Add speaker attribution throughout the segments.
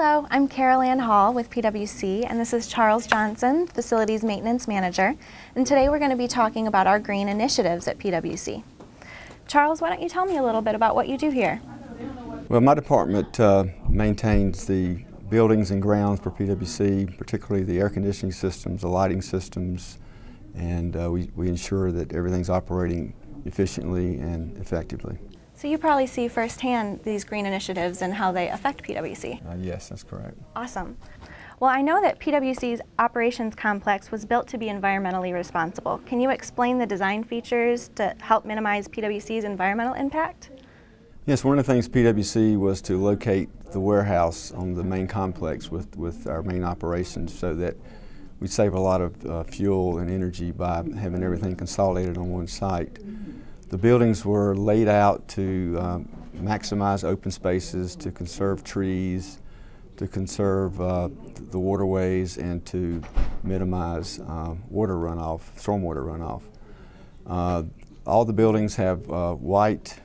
Speaker 1: Hello, I'm Carol Ann Hall with PWC, and this is Charles Johnson, Facilities Maintenance Manager, and today we're going to be talking about our green initiatives at PWC. Charles, why don't you tell me a little bit about what you do here?
Speaker 2: Well, my department maintains the buildings and grounds for PWC, particularly the air conditioning systems, the lighting systems, and we ensure that everything's operating efficiently and effectively.
Speaker 1: So you probably see firsthand these green initiatives and how they affect PWC.
Speaker 2: Yes, that's correct.
Speaker 1: Awesome. Well, I know that PWC's operations complex was built to be environmentally responsible. Can you explain the design features to help minimize PWC's environmental impact?
Speaker 2: Yes, one of the things PWC was to locate the warehouse on the main complex with our main operations so that we save a lot of fuel and energy by having everything consolidated on one site. The buildings were laid out to maximize open spaces, to conserve trees, to conserve the waterways, and to minimize water runoff, stormwater runoff. All the buildings have white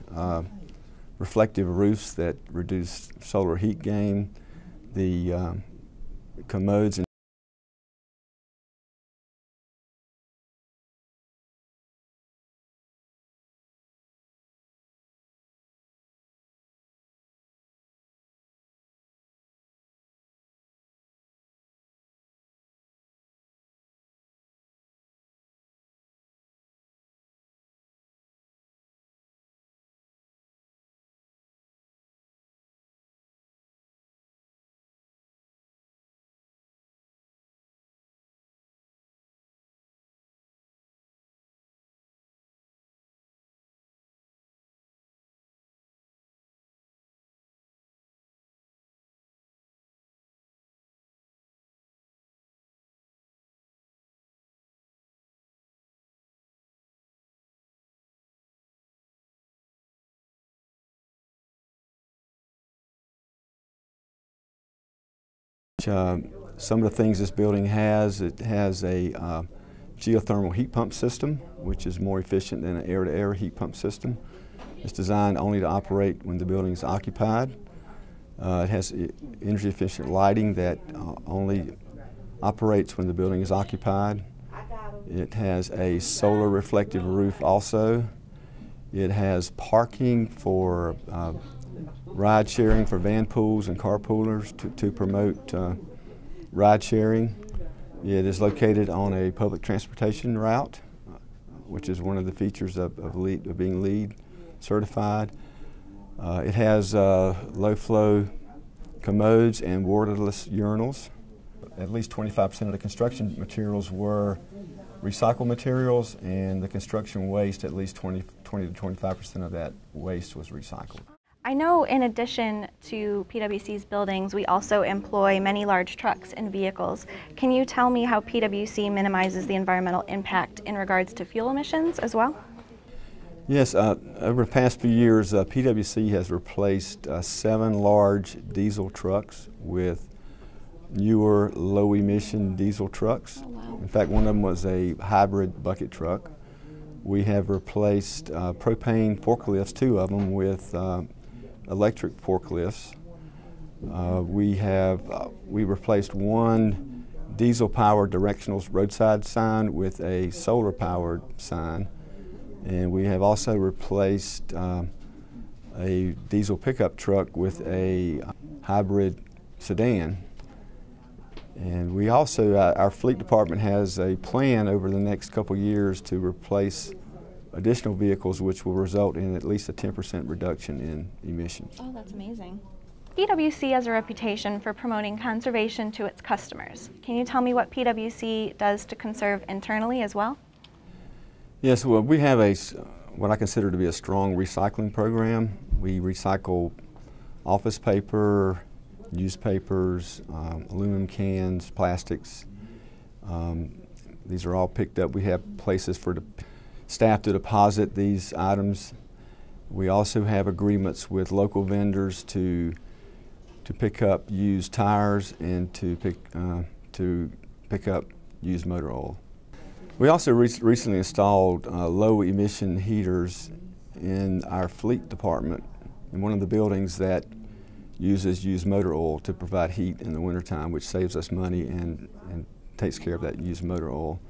Speaker 2: reflective roofs that reduce solar heat gain. The commodes and some of the things this building has, it has a geothermal heat pump system, which is more efficient than an air-to-air heat pump system. It's designed only to operate when the building is occupied. It has energy efficient lighting that only operates when the building is occupied. It has a solar reflective roof also. It has parking for ride sharing for van pools and carpoolers to promote ride sharing. It is located on a public transportation route, which is one of the features of being LEED certified. It has low flow commodes and waterless urinals. At least 25% of the construction materials were recycled materials, and the construction waste, at least 20 to 25% of that waste was recycled.
Speaker 1: I know in addition to PWC's buildings, we also employ many large trucks and vehicles. Can you tell me how PWC minimizes the environmental impact in regards to fuel emissions as well?
Speaker 2: Yes, over the past few years, PWC has replaced 7 large diesel trucks with newer low-emission diesel trucks.
Speaker 1: Oh, wow.
Speaker 2: In fact, one of them was a hybrid bucket truck. We have replaced propane forklifts, 2 of them, with electric forklifts. We replaced 1 diesel-powered directional roadside sign with a solar-powered sign, and we have also replaced a diesel pickup truck with a hybrid sedan. And we also, our fleet department has a plan over the next couple years to replace additional vehicles, which will result in at least a 10% reduction in emissions.
Speaker 1: Oh, that's amazing. PWC has a reputation for promoting conservation to its customers. Can you tell me what PWC does to conserve internally as well?
Speaker 2: Yes, well, we have what I consider to be a strong recycling program. We recycle office paper, newspapers, aluminum cans, plastics. These are all picked up. We have places for staff to deposit these items. We also have agreements with local vendors to pick up used tires and to pick up used motor oil. We also recently installed low emission heaters in our fleet department in one of the buildings that uses used motor oil to provide heat in the wintertime, which saves us money and takes care of that used motor oil.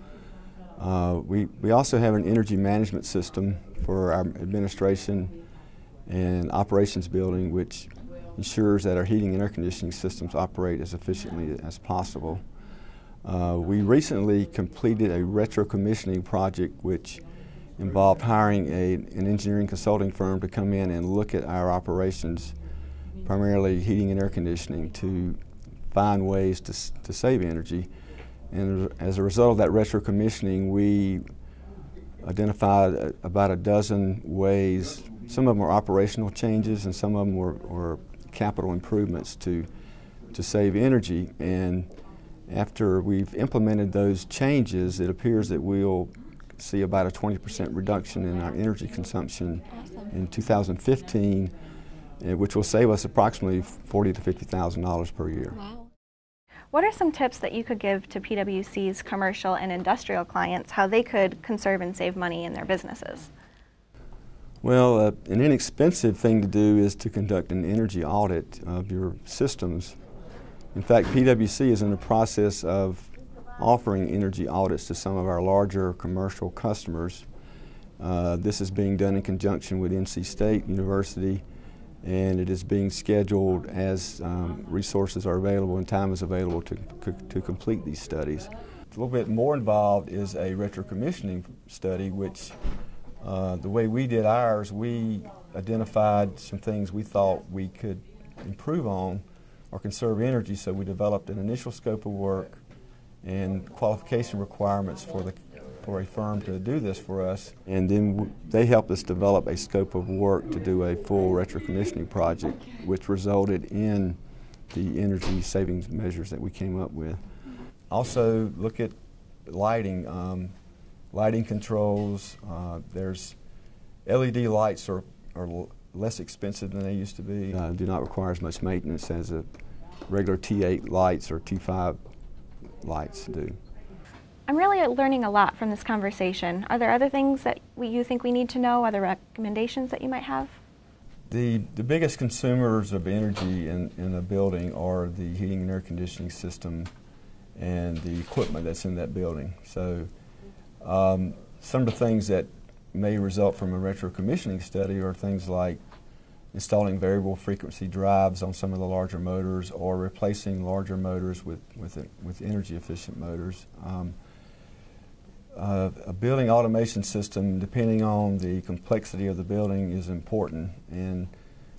Speaker 2: We also have an energy management system for our administration and operations building, which ensures that our heating and air conditioning systems operate as efficiently as possible. We recently completed a retro commissioning project which involved hiring an engineering consulting firm to come in and look at our operations, primarily heating and air conditioning, to find ways to save energy. And as a result of that retro commissioning, we identified about a dozen ways. Some of them were operational changes and some of them were capital improvements to save energy. And after we've implemented those changes, it appears that we'll see about a 20% reduction in our energy consumption in 2015, which will save us approximately $40,000 to $50,000 per year.
Speaker 1: Wow. What are some tips that you could give to PWC's commercial and industrial clients how they could conserve and save money in their businesses?
Speaker 2: Well, an inexpensive thing to do is to conduct an energy audit of your systems. In fact, PWC is in the process of offering energy audits to some of our larger commercial customers. This is being done in conjunction with NC State University, and it is being scheduled as resources are available and time is available to complete these studies. A little bit more involved is a retro commissioning study, which the way we did ours, we identified some things we thought we could improve on or conserve energy, so we developed an initial scope of work and qualification requirements for a firm to do this for us. And then they helped us develop a scope of work to do a full retro commissioning project, which resulted in the energy savings measures that we came up with. Also, look at lighting. Lighting controls. There's LED lights are less expensive than they used to be. Do not require as much maintenance as a regular T8 lights or T5 lights do.
Speaker 1: I'm really learning a lot from this conversation. Are there other things that you think we need to know, other recommendations that you might have?
Speaker 2: The biggest consumers of energy in a building are the heating and air conditioning system and the equipment that's in that building. So some of the things that may result from a retro commissioning study are things like installing variable frequency drives on some of the larger motors or replacing larger motors with energy efficient motors. A building automation system, depending on the complexity of the building, is important, and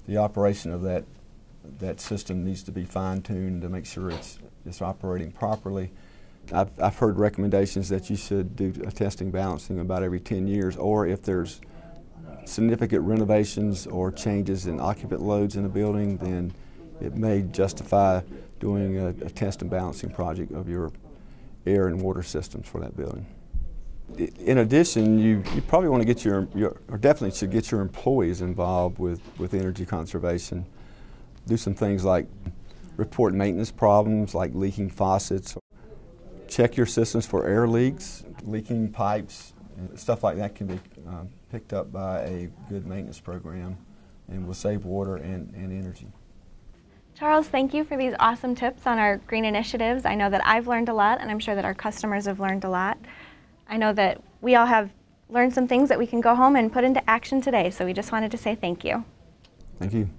Speaker 2: the operation of that system needs to be fine-tuned to make sure it's operating properly. I've heard recommendations that you should do a testing balancing about every 10 years, or if there's significant renovations or changes in occupant loads in a building, then it may justify doing a test and balancing project of your air and water systems for that building. In addition, you probably want to get or definitely should get your employees involved with energy conservation. Do some things like report maintenance problems like leaking faucets. Check your systems for air leaks, leaking pipes, and stuff like that can be picked up by a good maintenance program and will save water and energy.
Speaker 1: Charles, thank you for these awesome tips on our green initiatives. I know that I've learned a lot, and I'm sure that our customers have learned a lot. I know that we all have learned some things that we can go home and put into action today, so we just wanted to say thank you.
Speaker 2: Thank you.